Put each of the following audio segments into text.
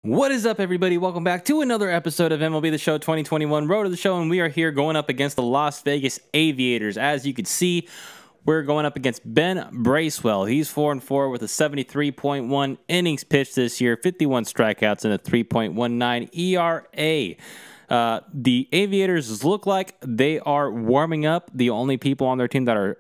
What is up, everybody? Welcome back to another episode of MLB The Show 2021 Road to the Show, and we are here going up against the Las Vegas Aviators. As you can see, we're going up against Ben Bracewell. He's 4-4 with a 73.1 innings pitched this year, 51 strikeouts, and a 3.19 ERA. The Aviators look like they are warming up. The only people on their team that are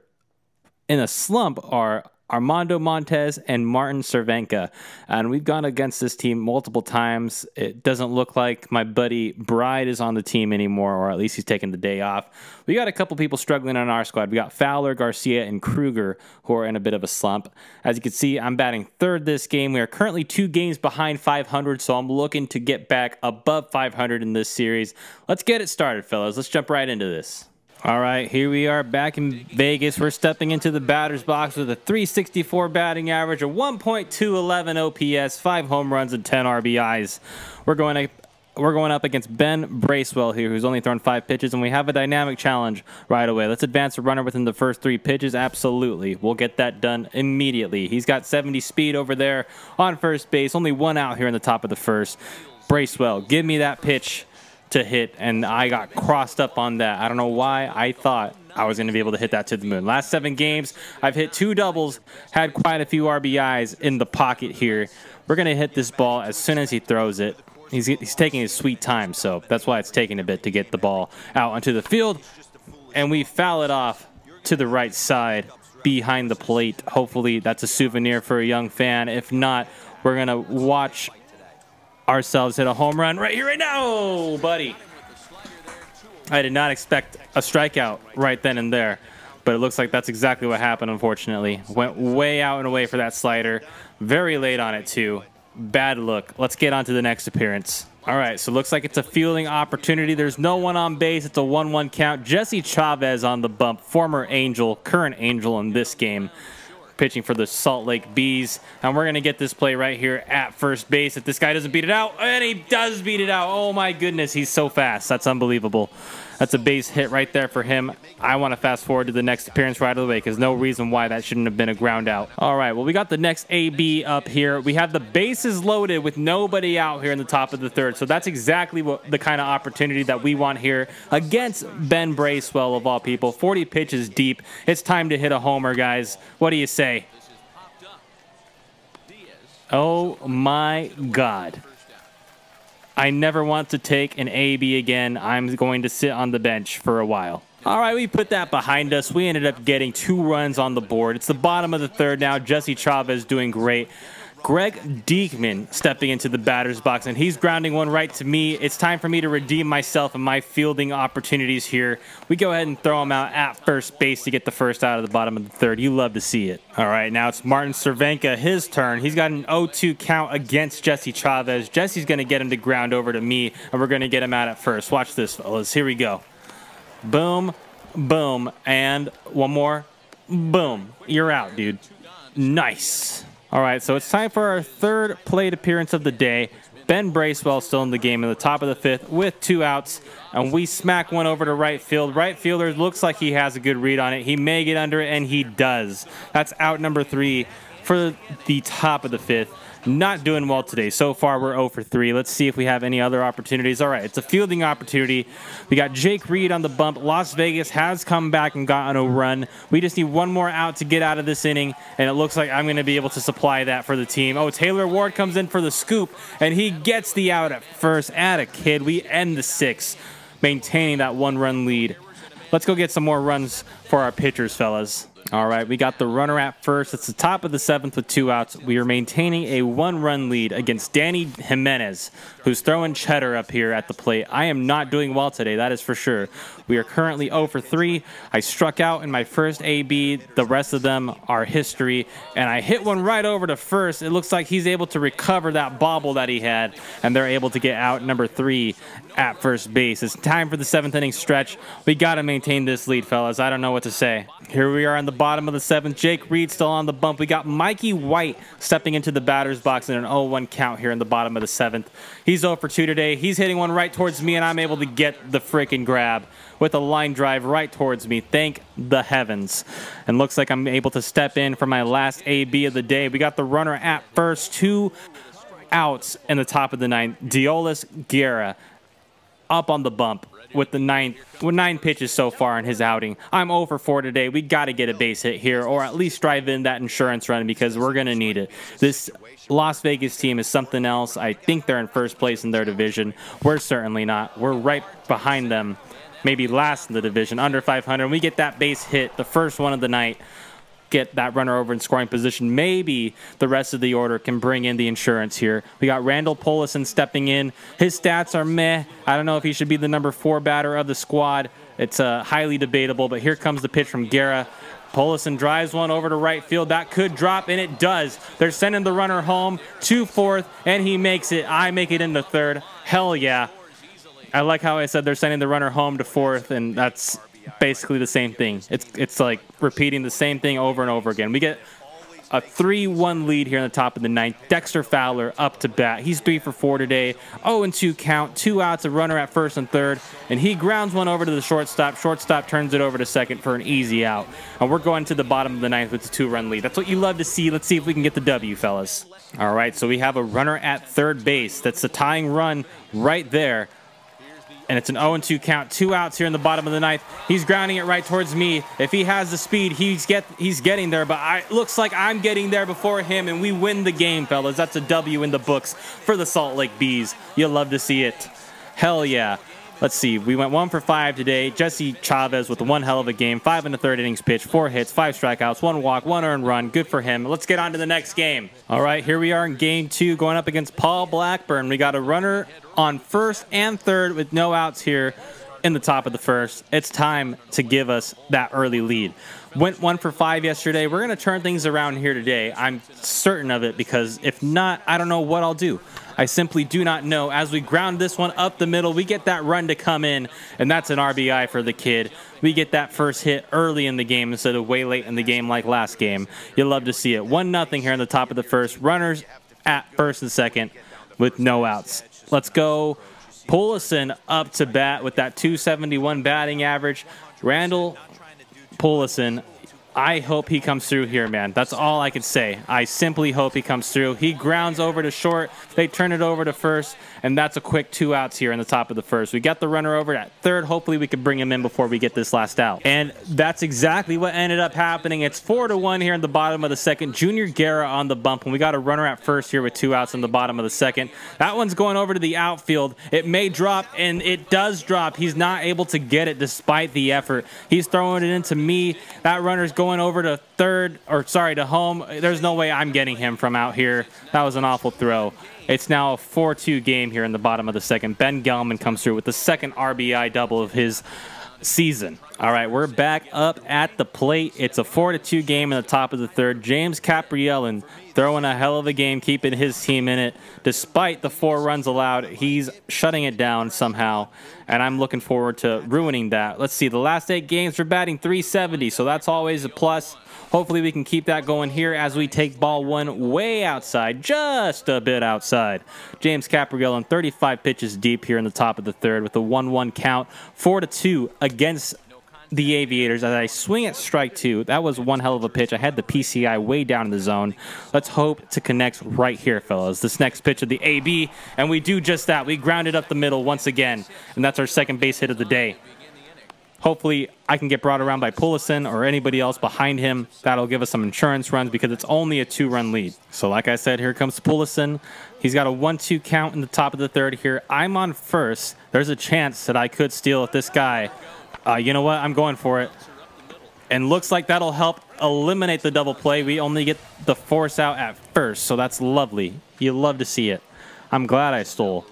in a slump are Armando Montez and Martin Cervenka, and we've gone against this team multiple times. It doesn't look like my buddy Bride is on the team anymore, or at least he's taking the day off. We got a couple people struggling on our squad. We got Fowler, Garcia, and Kruger, who are in a bit of a slump. As you can see, I'm batting third this game. We are currently 2 games behind 500, so I'm looking to get back above 500 in this series. Let's get it started, fellas. Let's jump right into this. All right, here we are back in Vegas. We're stepping into the batter's box with a 364 batting average, a 1.211 OPS, 5 home runs, and 10 RBIs. We're going up against Ben Bracewell here, who's only thrown 5 pitches, and we have a dynamic challenge right away. Let's advance a runner within the first 3 pitches. Absolutely. We'll get that done immediately. He's got 70 speed over there on first base. Only 1 out here in the top of the first. Bracewell, give me that pitch to hit, and I got crossed up on that. I don't know why. I thought I was going to be able to hit that to the moon. Last 7 games, I've hit 2 doubles, had quite a few RBIs in the pocket here. We're going to hit this ball as soon as he throws it. He's taking his sweet time, so that's why it's taking a bit to get the ball out onto the field, and we foul it off to the right side behind the plate. Hopefully that's a souvenir for a young fan. If not, we're going to watch ourselves hit a home run right here, right now, buddy. I did not expect a strikeout right then and there, but it looks like that's exactly what happened, unfortunately. Went way out and away for that slider. Very late on it, too. Bad look. Let's get on to the next appearance. All right, so it looks like it's a fielding opportunity. There's no one on base. It's a 1-1 count. Jesse Chavez on the bump, former Angel, current Angel in this game, pitching for the Salt Lake Bees, and we're going to get this play right here at first base. If this guy doesn't beat it out, and he does beat it out. Oh my goodness, he's so fast. That's unbelievable. That's a base hit right there for him. I want to fast forward to the next appearance right away because no reason why that shouldn't have been a ground out. All right, well, we got the next AB up here. We have the bases loaded with nobody out here in the top of the third, so that's exactly what the kind of opportunity that we want here against Ben Bracewell, of all people. 40 pitches deep. It's time to hit a homer, guys. What do you say? Oh my God. I never want to take an AB again. I'm going to sit on the bench for a while. All right, we put that behind us. We ended up getting 2 runs on the board. It's the bottom of the third now. Jesse Chavez doing great. Greg Diekman stepping into the batter's box, and he's grounding one right to me. It's time for me to redeem myself and my fielding opportunities here. We go ahead and throw him out at first base to get the first out of the bottom of the third. You love to see it. All right, now it's Martin Cervenka, his turn. He's got an 0-2 count against Jesse Chavez. Jesse's going to get him to ground over to me, and we're going to get him out at first. Watch this, fellas. Here we go. Boom, boom, and one more. Boom. You're out, dude. Nice. All right, so it's time for our third plate appearance of the day. Ben Bracewell still in the game in the top of the 5th with 2 outs, and we smack one over to right field. Right fielder looks like he has a good read on it. He may get under it, and he does. That's out number 3 for the top of the 5th. Not doing well today. So far, we're 0 for 3. Let's see if we have any other opportunities. All right, it's a fielding opportunity. We got Jake Reed on the bump. Las Vegas has come back and gotten a run. We just need 1 more out to get out of this inning, and it looks like I'm going to be able to supply that for the team. Oh, Taylor Ward comes in for the scoop, and he gets the out at first. Atta kid. We end the 6th, maintaining that 1-run lead. Let's go get some more runs for our pitchers, fellas. All right, we got the runner at first. It's the top of the 7th with 2 outs. We are maintaining a 1-run lead against Danny Jimenez, who's throwing cheddar up here at the plate. I am not doing well today, that is for sure. We are currently 0 for 3. I struck out in my first AB. The rest of them are history, and I hit one right over to first. It looks like he's able to recover that bobble that he had, and they're able to get out number 3 at first base. It's time for the 7th inning stretch. We got to maintain this lead, fellas. I don't know what to say. Here we are on the bottom of the 7th. Jake Reed still on the bump. We got Mikey White stepping into the batter's box in an 0-1 count here in the bottom of the 7th. He's 0 for 2 today. He's hitting one right towards me, and I'm able to get the freaking grab with a line drive right towards me. Thank the heavens. And looks like I'm able to step in for my last AB of the day. We got the runner at first. 2 outs in the top of the ninth. Diolis Guerra up on the bump with the nine pitches so far in his outing. I'm 0 for 4 today. We got to get a base hit here, or at least drive in that insurance run, because we're going to need it. This Las Vegas team is something else. I think they're in first place in their division. We're certainly not. We're right behind them, maybe last in the division, under 500. We get that base hit, the first one of the night, get that runner over in scoring position. Maybe the rest of the order can bring in the insurance here. We got Randall Polison stepping in. His stats are meh. I don't know if he should be the number 4 batter of the squad. It's highly debatable, but here comes the pitch from Guerra. Polison drives one over to right field. That could drop, and it does. They're sending the runner home to fourth, and he makes it. I make it into third. Hell yeah. I like how I said they're sending the runner home to fourth, and that's basically the same thing. It's like repeating the same thing over and over again. We get a 3-1 lead here in the top of the ninth. Dexter Fowler up to bat. He's 3 for 4 today. 0-2 count, 2 outs, a runner at first and third, and he grounds one over to the shortstop. Shortstop turns it over to second for an easy out. And we're going to the bottom of the ninth with a 2-run lead. That's what you love to see. Let's see if we can get the W, fellas. All right, so we have a runner at third base. That's the tying run right there. And it's an 0-2 count, 2 outs here in the bottom of the ninth. He's grounding it right towards me. If he has the speed, he's getting there, but looks like I'm getting there before him, and we win the game, fellas. That's a W in the books for the Salt Lake Bees. You'll love to see it. Hell yeah. Let's see. We went 1 for 5 today. Jesse Chavez with one hell of a game. 5 1/3 innings pitched, 4 hits, 5 strikeouts, 1 walk, 1 earned run. Good for him. Let's get on to the next game. All right, here we are in game 2 going up against Paul Blackburn. We got a runner on first and third with no outs here in the top of the first. It's time to give us that early lead. Went 1 for 5 yesterday. We're going to turn things around here today. I'm certain of it, because if not, I don't know what I'll do. I simply do not know. As we ground this one up the middle, we get that run to come in, and that's an RBI for the kid. We get that first hit early in the game instead of way late in the game like last game. You'll love to see it. 1-0 here in the top of the first. Runners at first and second with no outs. Let's go. Polison up to bat with that 271 batting average. Randall Polison, I hope he comes through here, man. That's all I can say. I simply hope he comes through. He grounds over to short. They turn it over to first, and that's a quick 2 outs here in the top of the first. We got the runner over at third. Hopefully we can bring him in before we get this last out. And that's exactly what ended up happening. It's 4-1 here in the bottom of the second. Junior Guerra on the bump, and we got a runner at first here with 2 outs in the bottom of the second. That one's going over to the outfield. It may drop, and it does drop. He's not able to get it despite the effort. He's throwing it into me. That runner's going over to third, or sorry, to home. There's no way I'm getting him from out here. That was an awful throw. It's now a 4-2 game here in the bottom of the second. Ben Gelman comes through with the second RBI double of his season. All right, we're back up at the plate. It's a 4-2 game in the top of the third. James Capriellin throwing a hell of a game, keeping his team in it. Despite the 4 runs allowed, he's shutting it down somehow, and I'm looking forward to ruining that. Let's see, the last 8 games, we're batting .370, so that's always a plus. Hopefully we can keep that going here as we take ball 1 way outside, just a bit outside. James Capriellin, 35 pitches deep here in the top of the third with a 1-1 count, 4-2 against the Aviators as I swing at strike 2. That was one hell of a pitch. I had the PCI way down in the zone. Let's hope to connect right here, fellas. This next pitch of the AB, and we do just that. We ground it up the middle once again, and that's our second base hit of the day. Hopefully, I can get brought around by Polison or anybody else behind him. That'll give us some insurance runs because it's only a 2-run lead. So like I said, here comes Polison. He's got a 1-2 count in the top of the third here. I'm on first. There's a chance that I could steal if this guy... you know what? I'm going for it. And looks like that'll help eliminate the double play. We only get the force out at first, so that's lovely. You love to see it. I'm glad I stole.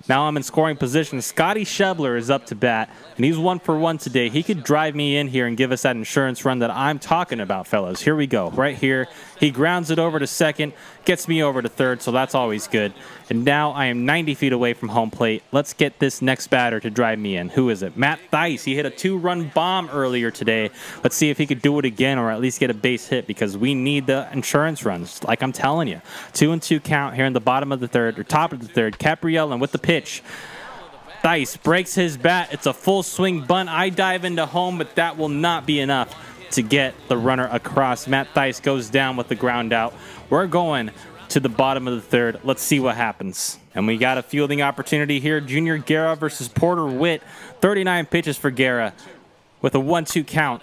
Now I'm in scoring position. Scotty Schebler is up to bat, and he's 1 for 1 today. He could drive me in here and give us that insurance run that I'm talking about, fellas. Here we go. Right here. He grounds it over to second, gets me over to third, so that's always good. And now I am 90 feet away from home plate. Let's get this next batter to drive me in. Who is it? Matt Thice. He hit a 2-run bomb earlier today. Let's see if he could do it again or at least get a base hit because we need the insurance runs, like I'm telling you. 2-2 count here in the bottom of the third, or top of the third. Capriellin with the pitch. Thice breaks his bat. It's a full swing bunt. I dive into home, but that will not be enough to get the runner across. Matt Thice goes down with the ground out. We're going to the bottom of the third. Let's see what happens. And we got a fielding opportunity here. Junior Guerra versus Porter Witt. 39 pitches for Guerra with a 1-2 count.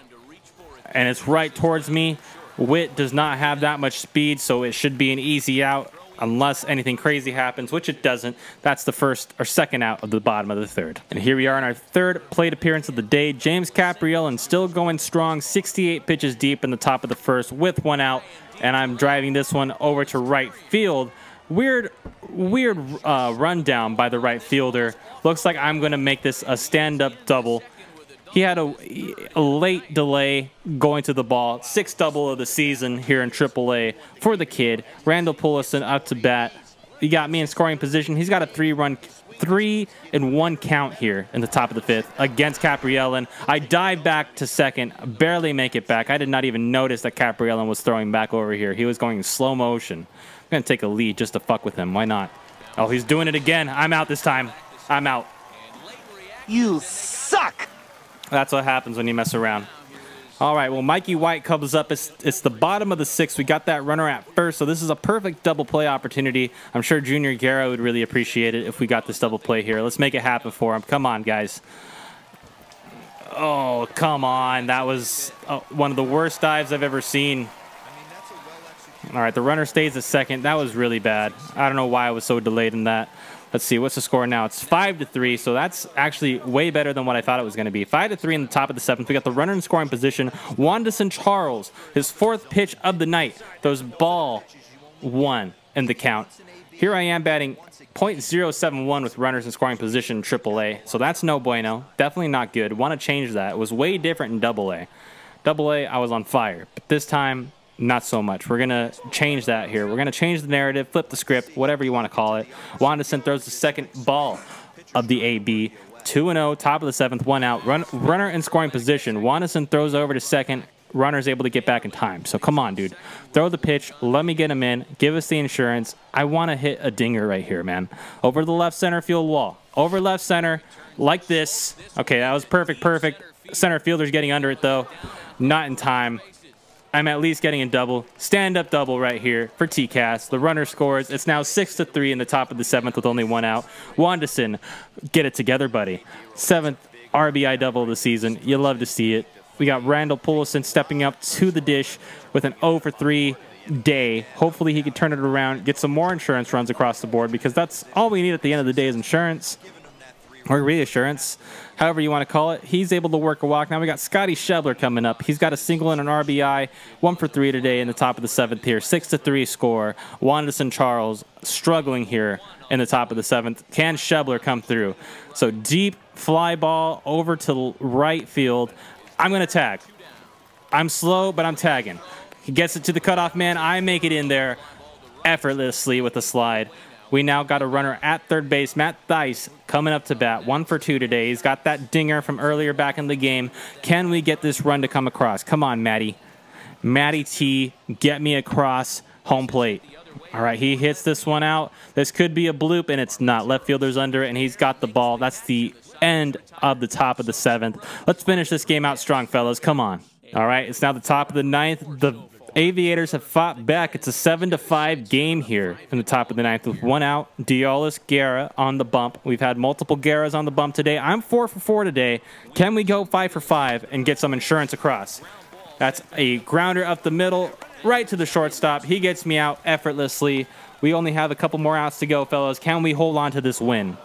And it's right towards me. Witt does not have that much speed, so it should be an easy out unless anything crazy happens, which it doesn't. That's the first or second out of the bottom of the third. And here we are in our third plate appearance of the day. James Capriellan still going strong, 68 pitches deep in the top of the first with 1 out. And I'm driving this one over to right field. Weird rundown by the right fielder. Looks like I'm going to make this a stand-up double. He had a late delay going to the ball. 6th double of the season here in AAA for the kid. Randall Pullison up to bat. He got me in scoring position. He's got a 3-1 count here in the top of the 5th against Capriellan. I dive back to second, barely make it back. I did not even notice that Capriellan was throwing back over here. He was going in slow motion. I'm going to take a lead just to fuck with him. Why not? Oh, he's doing it again. I'm out this time. I'm out. You suck! That's what happens when you mess around. All right, well, Mikey White comes up. It's the bottom of the 6th. We got that runner at first, so this is a perfect double play opportunity. I'm sure Junior Guerra would really appreciate it if we got this double play here. Let's make it happen for him. Come on, guys. Oh, come on. That was one of the worst dives I've ever seen. All right, the runner stays at second. That was really bad. I don't know why I was so delayed in that. Let's see, what's the score now? It's 5-3, so that's actually way better than what I thought it was going to be. 5-3 in the top of the 7th. We got the runner in scoring position, Wanderson Charles, his 4th pitch of the night. Throws ball 1 in the count. Here I am batting .071 with runners in scoring position in AAA, so that's no bueno. Definitely not good. Want to change that. It was way different in AA. AA, I was on fire, but this time, not so much. We're going to change that here. We're going to change the narrative, flip the script, whatever you want to call it. Wanderson throws the second ball of the AB. 2-0, top of the 7th, 1 out. Runner in scoring position. Wanderson throws over to second. Runner's able to get back in time. So come on, dude. Throw the pitch. Let me get him in. Give us the insurance. I want to hit a dinger right here, man. Over the left center field wall. Over left center like this. Okay, that was perfect, perfect. Center fielder's getting under it, though. Not in time. I'm at least getting a double. Stand-up double right here for TCAS. The runner scores. It's now 6-3 in the top of the 7th with only 1 out. Wanderson, get it together, buddy. 7th RBI double of the season. You love to see it. We got Randall Pullison stepping up to the dish with an 0-for-3 day. Hopefully he can turn it around, get some more insurance runs across the board, because that's all we need at the end of the day is insurance. Or reassurance, however you want to call it. He's able to work a walk. Now we got Scotty Schebler coming up. He's got a single and an RBI, 1-for-3 today in the top of the 7th here. 6-3 score. Wanderson Charles struggling here in the top of the 7th. Can Schebler come through? So deep fly ball over to right field. I'm going to tag. I'm slow, but I'm tagging. He gets it to the cutoff man. I make it in there effortlessly with a slide. We now got a runner at third base. Matt Thice coming up to bat. 1-for-2 today. He's got that dinger from earlier back in the game. Can we get this run to come across? Come on, Matty. Matty T, get me across home plate. All right, he hits this one out. This could be a bloop, and it's not. Left fielder's under it, and he's got the ball. That's the end of the top of the 7th. Let's finish this game out strong, fellas. Come on. All right, it's now the top of the 9th. The Aviators have fought back. It's a 7-5 game here in the top of the 9th with 1 out. Diolis Guerra on the bump. We've had multiple Guerras on the bump today. I'm 4-for-4 today. Can we go 5-for-5 and get some insurance across? That's a grounder up the middle, right to the shortstop. He gets me out effortlessly. We only have a couple more outs to go, fellas. Can we hold on to this win?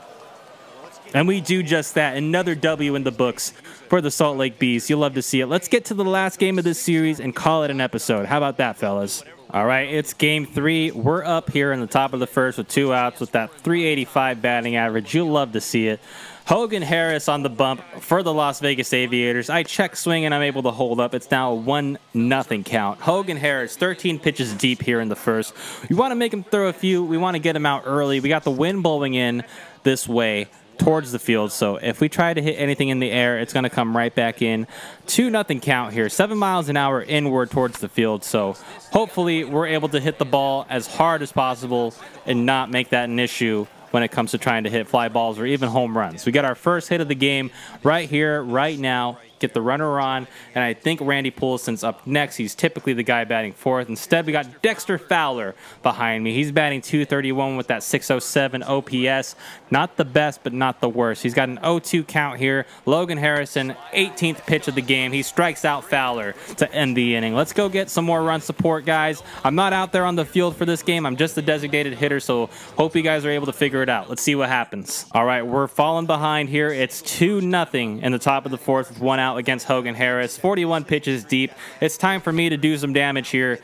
And we do just that. Another W in the books for the Salt Lake Bees. You'll love to see it. Let's get to the last game of this series and call it an episode. How about that, fellas? All right, it's game 3. We're up here in the top of the first with 2 outs with that .385 batting average. You'll love to see it. Hogan Harris on the bump for the Las Vegas Aviators. I check swing and I'm able to hold up. It's now a 1-0 count. Hogan Harris, 13 pitches deep here in the first. We want to make him throw a few. We want to get him out early. We got the wind blowing in this way towards the field, so if we try to hit anything in the air, it's going to come right back in. 2-0 count here, 7 miles an hour inward towards the field, so hopefully we're able to hit the ball as hard as possible and not make that an issue when it comes to trying to hit fly balls or even home runs. We got our first hit of the game right here, right now. get the runner on, and I think Randy Poulson's up next. He's typically the guy batting fourth. Instead, we got Dexter Fowler behind me. He's batting .231 with that .607 OPS. Not the best, but not the worst. He's got an 0-2 count here. Logan Harrison, 18th pitch of the game. He strikes out Fowler to end the inning. Let's go get some more run support, guys. I'm not out there on the field for this game. I'm just the designated hitter, so hope you guys are able to figure it out. Let's see what happens. All right, we're falling behind here. It's 2-0 in the top of the fourth with 1 out against Hogan Harris. 41 pitches deep. It's time for me to do some damage here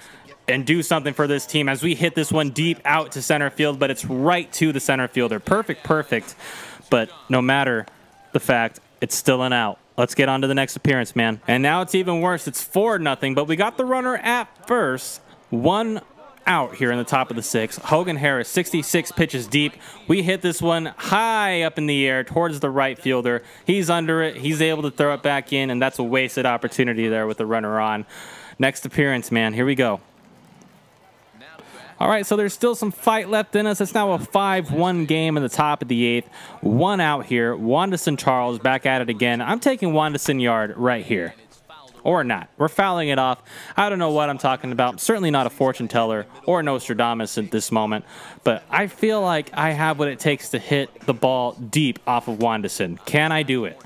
and do something for this team as we hit this one deep out to center field, but it's right to the center fielder. Perfect. But no matter the fact, it's still an out. Let's get on to the next appearance, man. And now it's even worse. It's 4-0, but we got the runner at first. 1 out here in the top of the 6th. Hogan Harris, 66 pitches deep. We hit this one high up in the air towards the right fielder. He's under it. He's able to throw it back in, and that's a wasted opportunity there with the runner on. Next appearance, man. Here we go. All right, so there's still some fight left in us. It's now a 5-1 game in the top of the 8th. 1 out here. Wanderson Charles back at it again. I'm taking Wanderson Yard right here. Or not. We're fouling it off. I don't know what I'm talking about. I'm certainly not a fortune teller or Nostradamus at this moment. But I feel like I have what it takes to hit the ball deep off of Wanderson. Can I do it?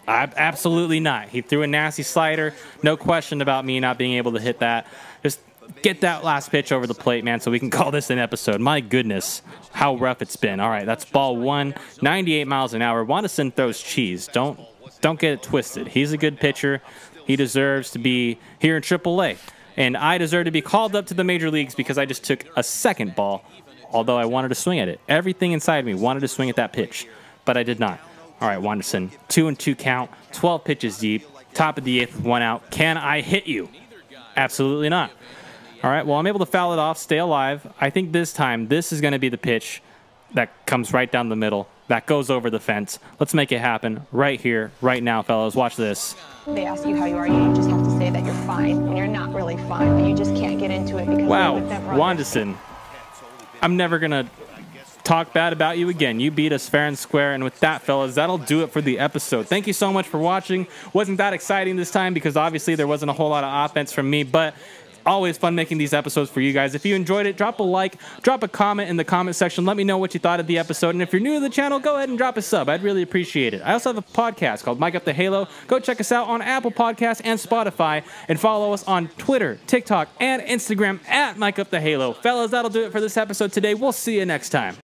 Absolutely not. He threw a nasty slider. No question about me not being able to hit that. Just get that last pitch over the plate, man, so we can call this an episode. My goodness, how rough it's been. All right, that's ball 1, 98 miles an hour. Wanderson throws cheese. Don't get it twisted. He's a good pitcher. He deserves to be here in AAA. And I deserve to be called up to the major leagues because I just took a second ball, although I wanted to swing at it. Everything inside me wanted to swing at that pitch, but I did not. All right, Wanderson, 2-2 count, 12 pitches deep, top of the 8th with 1 out. Can I hit you? Absolutely not. All right, well, I'm able to foul it off, stay alive. I think this time, this is going to be the pitch that comes right down the middle, that goes over the fence. Let's make it happen right here, right now, fellas. Watch this. They ask you how you are, you just have to say that you're fine when you're not really fine, but you just can't get into it because wow, Wanderson, I'm never going to talk bad about you again. You beat us fair and square, and with that, fellas, that'll do it for the episode. Thank you so much for watching. Wasn't that exciting this time because obviously there wasn't a whole lot of offense from me, but always fun making these episodes for you guys. If you enjoyed it, drop a like, drop a comment in the comment section. Let me know what you thought of the episode. And if you're new to the channel, go ahead and drop a sub. I'd really appreciate it. I also have a podcast called Mic Up the Halo. Go check us out on Apple Podcasts and Spotify. And follow us on Twitter, TikTok, and Instagram at Mic Up the Halo. Fellas, that'll do it for this episode today. We'll see you next time.